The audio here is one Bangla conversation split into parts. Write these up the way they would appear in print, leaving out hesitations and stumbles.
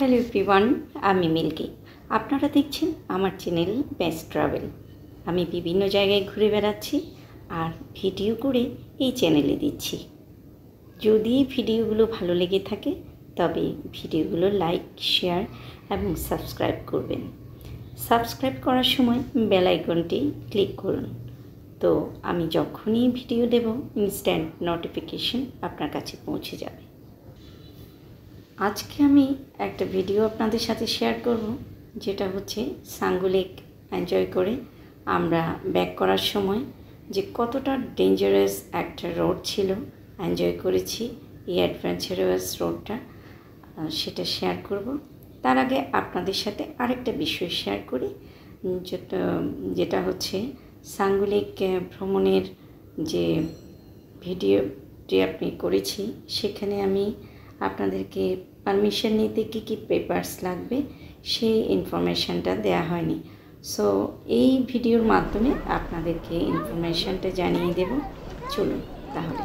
হ্যালো এভরিওয়ান, আমি মিল্কি। আপনারা দেখছেন আমার চ্যানেল বেস্ট ট্রাভেল। আমি বিভিন্ন জায়গায় ঘুরে বেড়াচ্ছি আর ভিডিও করে এই চ্যানেলে দিচ্ছি। যদি ভিডিওগুলো ভালো লেগে থাকে তবে ভিডিওগুলো লাইক, শেয়ার এবং সাবস্ক্রাইব করবেন। সাবস্ক্রাইব করার সময় বেল আইকনটি ক্লিক করুন, তো আমি যখনই ভিডিও দেব ইনস্ট্যান্ট নোটিফিকেশন আপনার কাছে পৌঁছে যাবে। আজকে আমি একটা ভিডিও আপনাদের সাথে শেয়ার করব, যেটা হচ্ছে সাঙ্গু লেক এনজয় করে আমরা ব্যাক করার সময় যে কতটা ডেঞ্জারাস একটা রোড ছিল, এনজয় করেছি এই অ্যাডভেঞ্চারাস রোডটা, সেটা শেয়ার করব। তার আগে আপনাদের সাথে আরেকটা বিষয় শেয়ার করি, যেটা হচ্ছে সাঙ্গু লেক ভ্রমণের যে ভিডিওটি আপনি করেছি, সেখানে আমি আপনাদেরকে পারমিশন নিতে কী কী পেপারস লাগবে সেই ইনফরমেশানটা দেওয়া হয়নি। সো এই ভিডিওর মাধ্যমে আপনাদেরকে ইনফরমেশানটা জানিয়ে দেব। চলুন তাহলে।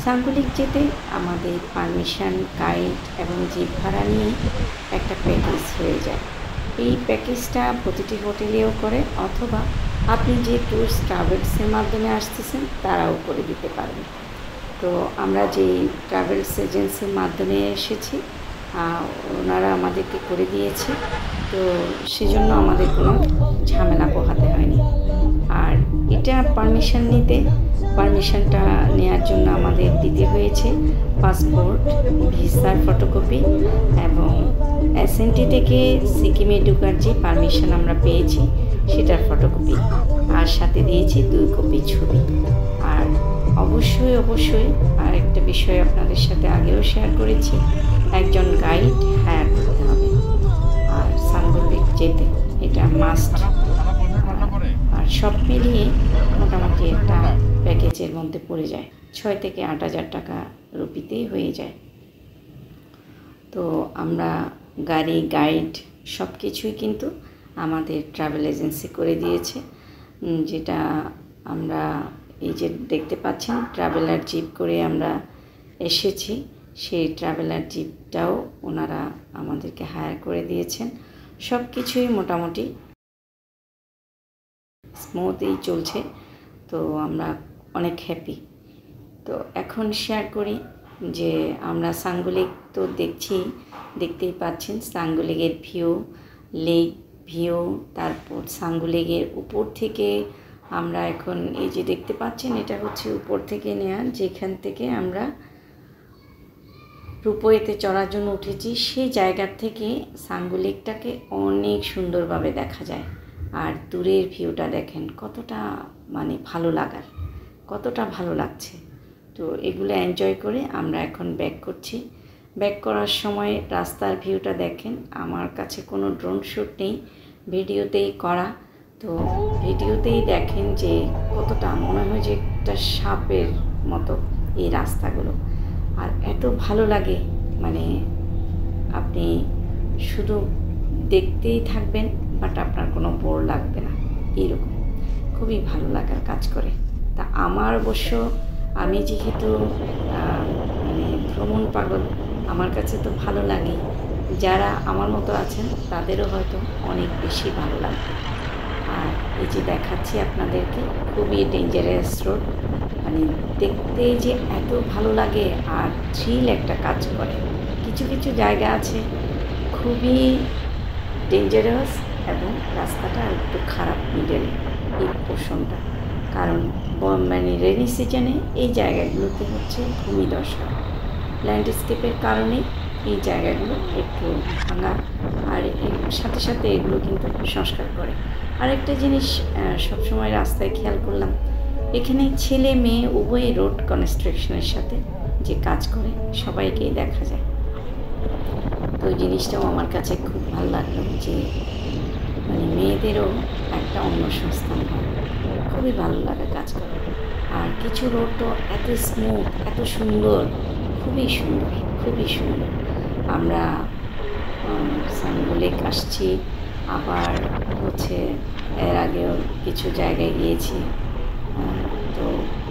সাঙ্গু লেক যেতে আমাদের পারমিশন, গাইড এবং জিপ ভাড়া নিয়ে একটা প্যাকেজ হয়ে যায়। এই প্যাকেজটা প্রতিটি হোটেলেও করে, অথবা আপনি যে ট্যুরস ট্রাভেলসের মাধ্যমে আসতেছেন তারাও করে দিতে পারবেন। তো আমরা যে ট্রাভেলস এজেন্সির মাধ্যমে এসেছি, ওনারা আমাদেরকে করে দিয়েছে, তো সেজন্য আমাদের কোনো ঝামেলা পোহাতে হয়নি। আর এটা পারমিশনটা নেওয়ার জন্য আমাদের দিতে হয়েছে পাসপোর্ট, ভিসার ফটোকপি এবং এসএনটি থেকে সিকিমে ঢোকার যে পারমিশন আমরা পেয়েছি সেটার ফটোকপি, আর সাথে দিয়েছি 2 কপি ছবি। আর অবশ্যই আরেকটা বিষয় আপনাদের সাথে আগেও শেয়ার করেছি, একজন গাইড হায়ার করতে হবে আর সাঙ্গু লেক যেতে, এটা মাস্ট। আর সব মিলিয়ে মোটামুটি একটা প্যাকেজের মধ্যে পড়ে যায় 6 থেকে 8,000 টাকা রুপিতেই হয়ে যায়। তো আমরা গাড়ি, গাইড সব কিছুই কিন্তু আমাদের ট্রাভেল এজেন্সি করে দিয়েছে। যেটা আমরা এই যে দেখতে পাচ্ছেন ট্রাভেলার জিপ করে আমরা এসেছি, সেই ট্রাভেলার জিপটাও ওনারা আমাদেরকে হায়ার করে দিয়েছেন। সব কিছুই মোটামুটি স্মুথই চলছে, তো আমরা অনেক হ্যাপি। তো এখন শেয়ার করি যে আমরা সাঙ্গু লেক তো দেখতেই পাচ্ছেন সাঙ্গু লেকের লেক ভিউ, তারপর সাঙ্গু লেকের উপর থেকে আমরা এখন এই যে দেখতে পাচ্ছেন, এটা হচ্ছে উপর থেকে নেওয়া, যেখান থেকে আমরা রোপওয়েতে চড়ার জন্য উঠেছি। সেই জায়গার থেকে সাঙ্গু লেকটাকে অনেক সুন্দরভাবে দেখা যায়। আর দূরের ভিউটা দেখেন কতটা কতটা ভালো লাগছে। তো এগুলো এনজয় করে আমরা এখন ব্যাক করছি। ব্যাক করার সময় রাস্তার ভিউটা দেখেন, আমার কাছে কোনো ড্রোন শ্যুট নেই, ভিডিওতেই করা। তো ভিডিওতেই দেখেন যে কতটা মনে হয় যে একটা সাপের মতো এই রাস্তাগুলো, আর এত ভালো লাগে, আপনি শুধু দেখতেই থাকবেন, বাট আপনার কোনো বোর লাগবে না, এরকম খুবই ভালো লাগার কাজ করে। তা আমি যেহেতু ভ্রমণ পাগল, আমার কাছে তো ভালো লাগে, যারা আমার মতো আছেন তাদেরও হয়তো অনেক বেশি ভালো লাগবে। আর এই যে দেখাচ্ছি আপনাদেরকে, খুবই ডেঞ্জারাস রোড, দেখতে যে এত ভালো লাগে আর থ্রিল একটা কাজ করে। কিছু কিছু জায়গা আছে খুবই ডেঞ্জারাস এবং রাস্তাটা একটু খারাপ, মিডলে এই পোর্শনটা, কারণ রেনি সিজনে এই জায়গাগুলোতে হচ্ছে ভূমিধস, ল্যান্ডস্কেপের কারণে এই জায়গাগুলো একটু ভাঙা, আর এর সাথে সাথে এগুলো কিন্তু সংস্কার করে। আরেকটা জিনিস সবসময় রাস্তায় খেয়াল করলাম, এখানে ছেলে মেয়ে উভয় রোড কনস্ট্রাকশনের সাথে যে কাজ করে সবাইকেই দেখা যায়। তো ওই জিনিসটাও আমার কাছে খুব ভালো লাগলো, যে মেয়েদেরও একটা অন্য সংস্থান হয়, খুবই ভালো লাগা কাজ করে। আর কিছু রোড তো এত স্মুথ, এত সুন্দর, খুবই সুন্দর। আমরা সাঙ্গু লেক আসছি, আবার হচ্ছে এর আগেও কিছু জায়গায় গিয়েছি, তো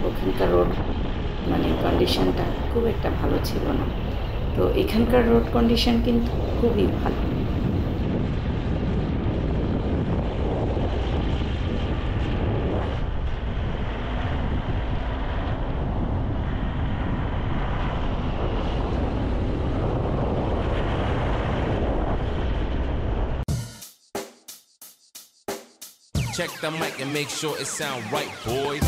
ওখানকার রোড কন্ডিশনটা খুব একটা ভালো ছিল না। তো এখানকার রোড কন্ডিশন কিন্তু খুবই ভালো। Check the mic and make sure it sound right, boys.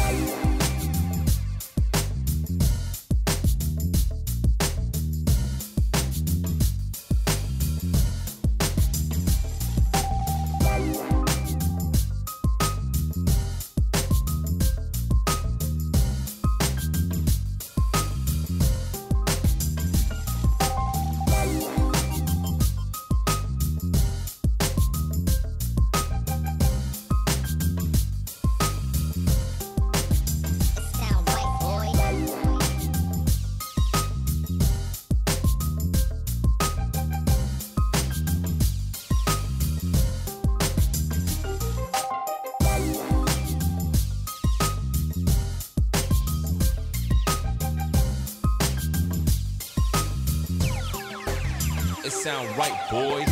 It sound right, boys.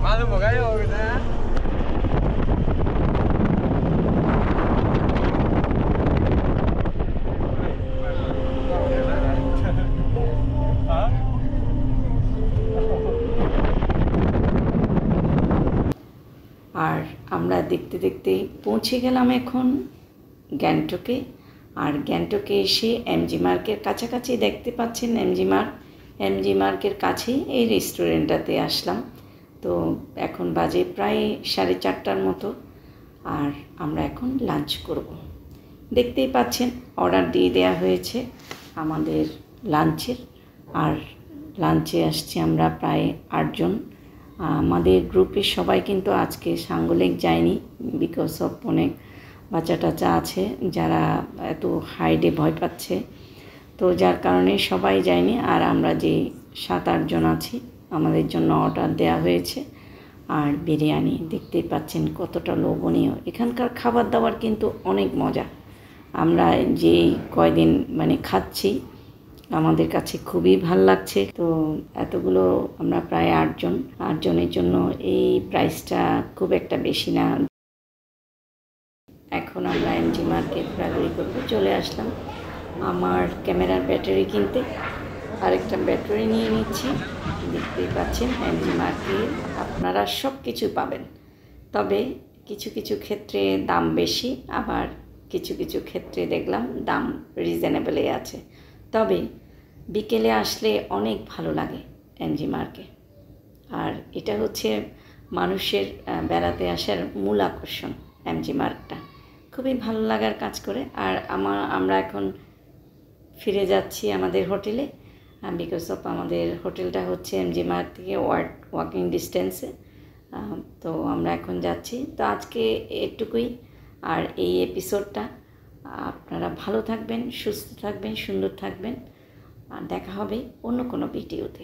Malu mo kayo, na? আর আমরা দেখতে দেখতে পৌঁছে গেলাম এখন গ্যাংটকে। আর গ্যাংটকে এসে এমজি মার্কের কাছাকাছি দেখতে পাচ্ছেন এমজি মার্কের কাছেই এই রেস্টুরেন্টটাতে আসলাম। তো এখন বাজে প্রায় 4:30টার মতো, আর আমরা এখন লাঞ্চ করব। দেখতেই পাচ্ছেন অর্ডার দিয়ে দেওয়া হয়েছে আমাদের লাঞ্চের। আর লাঞ্চে আসছি আমরা প্রায় 8 জন। আমাদের গ্রুপের সবাই কিন্তু আজকে সাঙ্গলেক যায়নি, বিকজ অফ অনেক বাচ্চা টাচ্চা আছে যারা এত হাইটে ভয় পাচ্ছে, তো যার কারণে সবাই যায়নি। আর আমরা যে 7-8 জন আছি আমাদের জন্য অর্ডার দেওয়া হয়েছে। আর বিরিয়ানি দেখতেই পাচ্ছেন কতটা লোভনীয়। এখানকার খাবার দাবার কিন্তু অনেক মজা। আমরা যেই কয়দিন খাচ্ছি আমাদের কাছে খুবই ভাল লাগছে। তো এতগুলো আমরা প্রায় 8 জনের জন্য এই প্রাইসটা খুব একটা বেশি না। এখন আমরা এমজি মার্কেট ঘোরাঘুরি করবো, চলে আসলাম আমার ক্যামেরার ব্যাটারি কিনতে। আরেকটা ব্যাটারি নিয়ে নিচ্ছি। দেখতেই পাচ্ছেন এমজি মার্কেট আপনারা সব কিছু পাবেন, তবে কিছু কিছু ক্ষেত্রে দাম বেশি, আবার কিছু কিছু ক্ষেত্রে দেখলাম দাম রিজনেবলে আছে। তবে বিকেলে আসলে অনেক ভালো লাগে এমজি মার্কেট। আর এটা হচ্ছে মানুষের বেড়াতে আসার মূল আকর্ষণ এমজি মার্গটা। খুবই ভালো লাগার কাজ করে। আর আমরা এখন ফিরে যাচ্ছি আমাদের হোটেলে, বিকজ অফ আমাদের হোটেলটা হচ্ছে এমজি মার্গ থেকে ওয়াকিং ডিস্টেন্সে। তো আমরা এখন যাচ্ছি। তো আজকে এটুকুই। আর এই এপিসোডটা, আপনারা ভালো থাকবেন, সুস্থ থাকবেন, সুন্দর থাকবেন। আর দেখা হবে অন্য কোনো ভিডিওতে।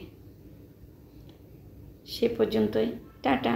সে পর্যন্তই, টাটা।